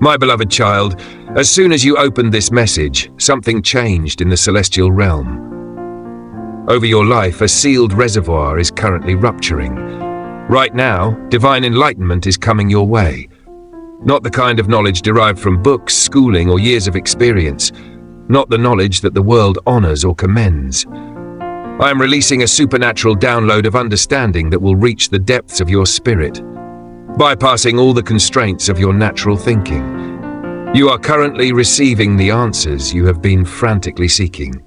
My beloved child, as soon as you opened this message, something changed in the celestial realm. Over your life, a sealed reservoir is currently rupturing. Right now, divine enlightenment is coming your way. Not the kind of knowledge derived from books, schooling, or years of experience. Not the knowledge that the world honors or commends. I am releasing a supernatural download of understanding that will reach the depths of your spirit, bypassing all the constraints of your natural thinking. You are currently receiving the answers you have been frantically seeking.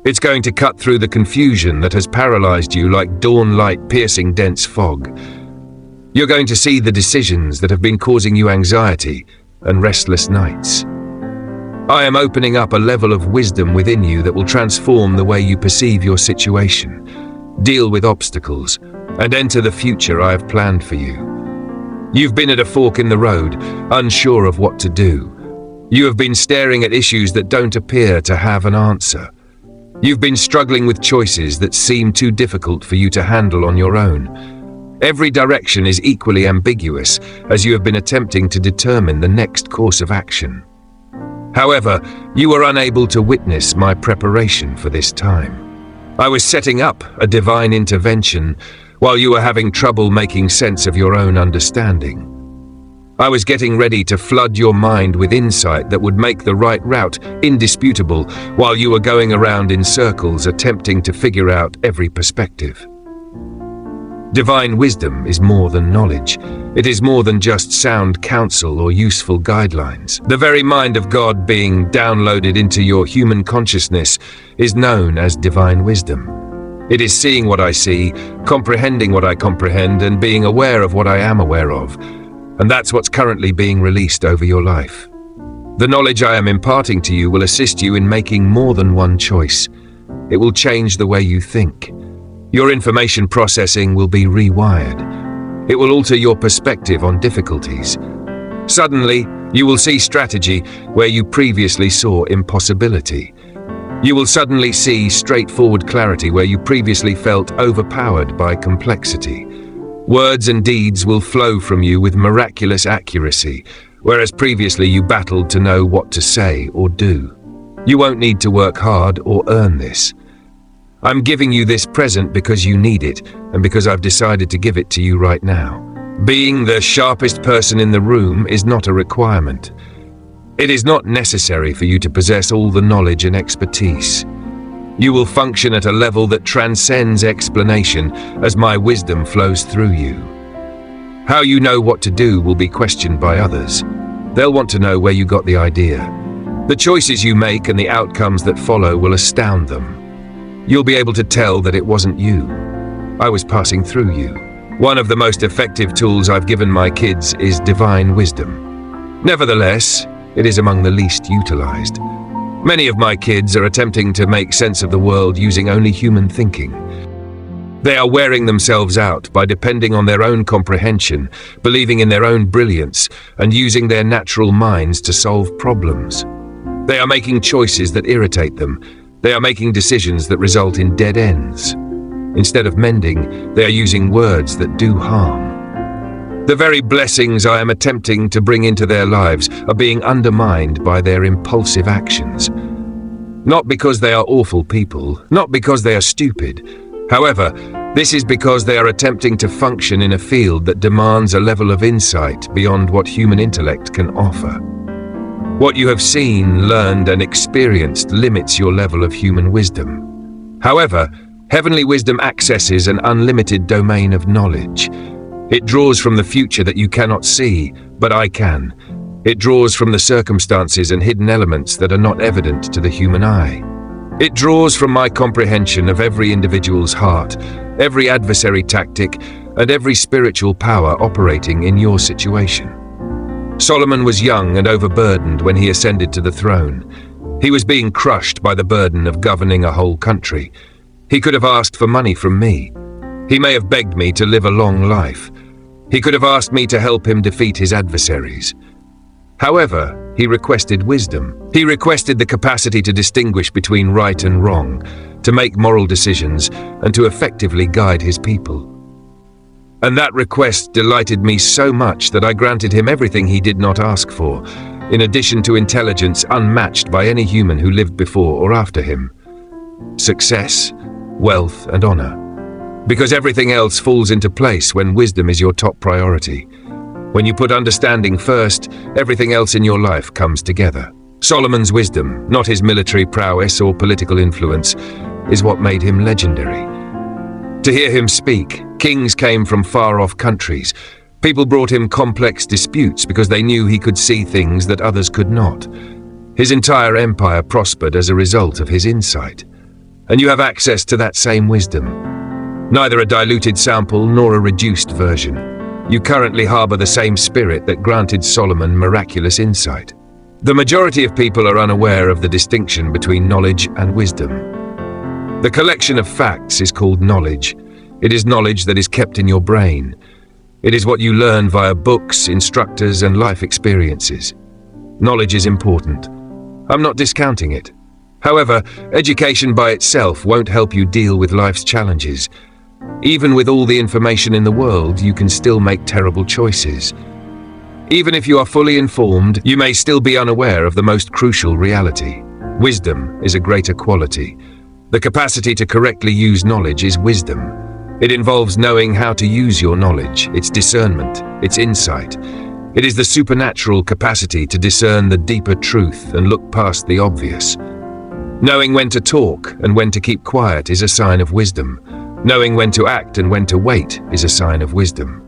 It's going to cut through the confusion that has paralyzed you like dawn light piercing dense fog. You're going to see the decisions that have been causing you anxiety and restless nights. I am opening up a level of wisdom within you that will transform the way you perceive your situation, deal with obstacles, and enter the future I have planned for you. You've been at a fork in the road, unsure of what to do. You have been staring at issues that don't appear to have an answer. You've been struggling with choices that seem too difficult for you to handle on your own. Every direction is equally ambiguous as you have been attempting to determine the next course of action. However, you were unable to witness my preparation for this time. I was setting up a divine intervention while you were having trouble making sense of your own understanding. I was getting ready to flood your mind with insight that would make the right route indisputable while you were going around in circles attempting to figure out every perspective. Divine wisdom is more than knowledge. It is more than just sound counsel or useful guidelines. The very mind of God being downloaded into your human consciousness is known as divine wisdom. It is seeing what I see, comprehending what I comprehend, and being aware of what I am aware of. And that's what's currently being released over your life. The knowledge I am imparting to you will assist you in making more than one choice. It will change the way you think. Your information processing will be rewired. It will alter your perspective on difficulties. Suddenly, you will see strategy where you previously saw impossibility. You will suddenly see straightforward clarity where you previously felt overpowered by complexity. Words and deeds will flow from you with miraculous accuracy, whereas previously you battled to know what to say or do. You won't need to work hard or earn this. I'm giving you this present because you need it, and because I've decided to give it to you right now. Being the sharpest person in the room is not a requirement. It is not necessary for you to possess all the knowledge and expertise. You will function at a level that transcends explanation as my wisdom flows through you. How you know what to do will be questioned by others. They'll want to know where you got the idea. The choices you make and the outcomes that follow will astound them. You'll be able to tell that it wasn't you. I was passing through you. One of the most effective tools I've given my kids is divine wisdom. Nevertheless, it is among the least utilized. Many of my kids are attempting to make sense of the world using only human thinking. They are wearing themselves out by depending on their own comprehension, believing in their own brilliance, and using their natural minds to solve problems. They are making choices that irritate them. They are making decisions that result in dead ends. Instead of mending, they are using words that do harm. The very blessings I am attempting to bring into their lives are being undermined by their impulsive actions. Not because they are awful people, not because they are stupid. However, this is because they are attempting to function in a field that demands a level of insight beyond what human intellect can offer. What you have seen, learned, and experienced limits your level of human wisdom. However, heavenly wisdom accesses an unlimited domain of knowledge. It draws from the future that you cannot see, but I can. It draws from the circumstances and hidden elements that are not evident to the human eye. It draws from my comprehension of every individual's heart, every adversary tactic, and every spiritual power operating in your situation. Solomon was young and overburdened when he ascended to the throne. He was being crushed by the burden of governing a whole country. He could have asked for money from me. He may have begged me to live a long life. He could have asked me to help him defeat his adversaries. However, he requested wisdom. He requested the capacity to distinguish between right and wrong, to make moral decisions, and to effectively guide his people. And that request delighted me so much that I granted him everything he did not ask for, in addition to intelligence unmatched by any human who lived before or after him. Success, wealth, and honor. Because everything else falls into place when wisdom is your top priority. When you put understanding first, everything else in your life comes together. Solomon's wisdom, not his military prowess or political influence, is what made him legendary. To hear him speak, kings came from far-off countries. People brought him complex disputes because they knew he could see things that others could not. His entire empire prospered as a result of his insight. And you have access to that same wisdom. Neither a diluted sample nor a reduced version. You currently harbor the same spirit that granted Solomon miraculous insight. The majority of people are unaware of the distinction between knowledge and wisdom. The collection of facts is called knowledge. It is knowledge that is kept in your brain. It is what you learn via books, instructors, and life experiences. Knowledge is important. I'm not discounting it. However, education by itself won't help you deal with life's challenges. Even with all the information in the world, you can still make terrible choices. Even if you are fully informed, you may still be unaware of the most crucial reality. Wisdom is a greater quality. The capacity to correctly use knowledge is wisdom. It involves knowing how to use your knowledge, its discernment, its insight. It is the supernatural capacity to discern the deeper truth and look past the obvious. Knowing when to talk and when to keep quiet is a sign of wisdom. Knowing when to act and when to wait is a sign of wisdom.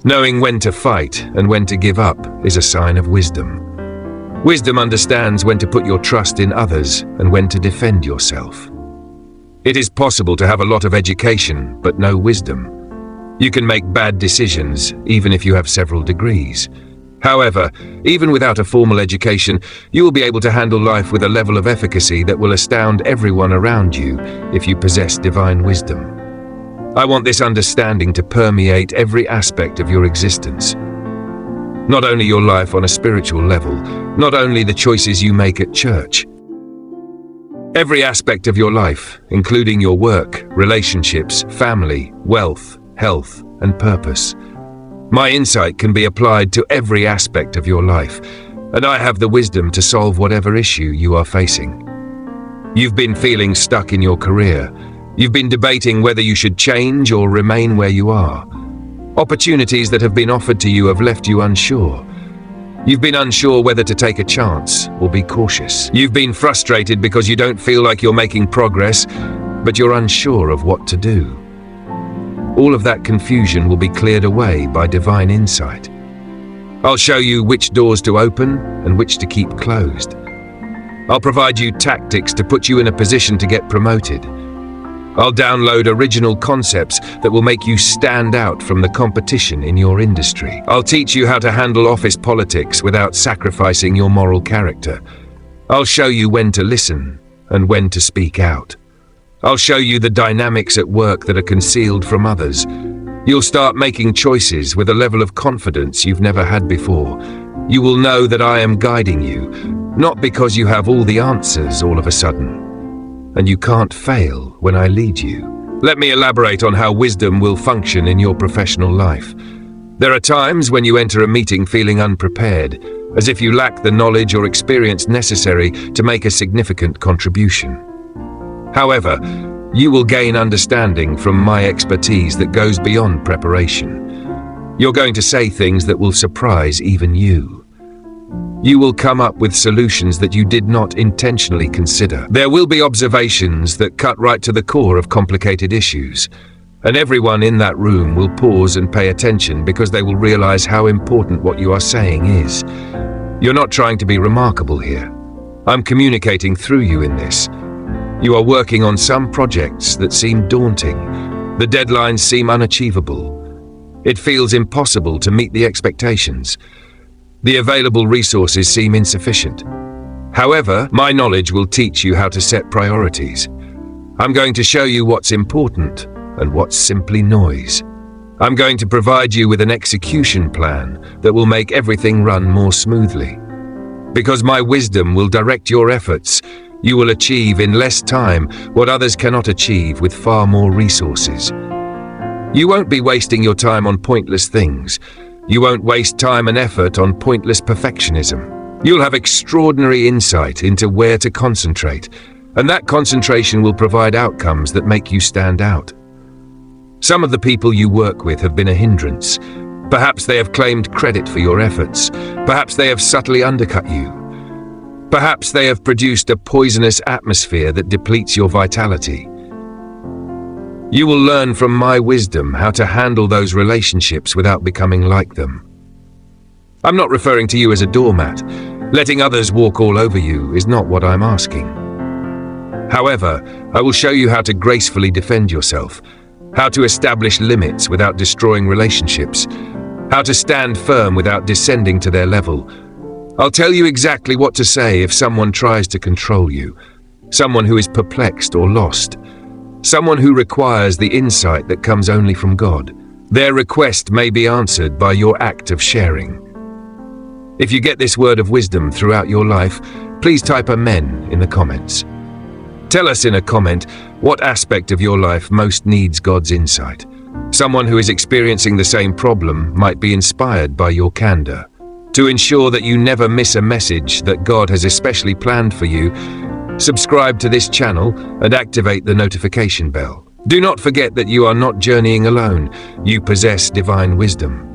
Knowing when to fight and when to give up is a sign of wisdom. Wisdom understands when to put your trust in others and when to defend yourself. It is possible to have a lot of education, but no wisdom. You can make bad decisions, even if you have several degrees. However, even without a formal education, you will be able to handle life with a level of efficacy that will astound everyone around you if you possess divine wisdom. I want this understanding to permeate every aspect of your existence. Not only your life on a spiritual level, not only the choices you make at church. Every aspect of your life, including your work, relationships, family, wealth, health, and purpose. My insight can be applied to every aspect of your life, and I have the wisdom to solve whatever issue you are facing. You've been feeling stuck in your career. You've been debating whether you should change or remain where you are. Opportunities that have been offered to you have left you unsure. You've been unsure whether to take a chance or be cautious. You've been frustrated because you don't feel like you're making progress, but you're unsure of what to do. All of that confusion will be cleared away by divine insight. I'll show you which doors to open and which to keep closed. I'll provide you tactics to put you in a position to get promoted. I'll download original concepts that will make you stand out from the competition in your industry. I'll teach you how to handle office politics without sacrificing your moral character. I'll show you when to listen and when to speak out. I'll show you the dynamics at work that are concealed from others. You'll start making choices with a level of confidence you've never had before. You will know that I am guiding you, not because you have all the answers all of a sudden. And you can't fail when I lead you. Let me elaborate on how wisdom will function in your professional life. There are times when you enter a meeting feeling unprepared, as if you lack the knowledge or experience necessary to make a significant contribution. However, you will gain understanding from my expertise that goes beyond preparation. You're going to say things that will surprise even you. You will come up with solutions that you did not intentionally consider. There will be observations that cut right to the core of complicated issues, and everyone in that room will pause and pay attention because they will realize how important what you are saying is. You're not trying to be remarkable here. I'm communicating through you in this. You are working on some projects that seem daunting. The deadlines seem unachievable. It feels impossible to meet the expectations. The available resources seem insufficient. However, my knowledge will teach you how to set priorities. I'm going to show you what's important and what's simply noise. I'm going to provide you with an execution plan that will make everything run more smoothly. Because my wisdom will direct your efforts, you will achieve in less time what others cannot achieve with far more resources. You won't be wasting your time on pointless things. You won't waste time and effort on pointless perfectionism. You'll have extraordinary insight into where to concentrate, and that concentration will provide outcomes that make you stand out. Some of the people you work with have been a hindrance. Perhaps they have claimed credit for your efforts. Perhaps they have subtly undercut you. Perhaps they have produced a poisonous atmosphere that depletes your vitality. You will learn from my wisdom how to handle those relationships without becoming like them. I'm not referring to you as a doormat. Letting others walk all over you is not what I'm asking. However, I will show you how to gracefully defend yourself, how to establish limits without destroying relationships, how to stand firm without descending to their level. I'll tell you exactly what to say if someone tries to control you, someone who is perplexed or lost, someone who requires the insight that comes only from God. Their request may be answered by your act of sharing. If you get this word of wisdom throughout your life, please type Amen in the comments. Tell us in a comment what aspect of your life most needs God's insight. Someone who is experiencing the same problem might be inspired by your candor. To ensure that you never miss a message that God has especially planned for you, subscribe to this channel and activate the notification bell. Do not forget that you are not journeying alone. You possess divine wisdom.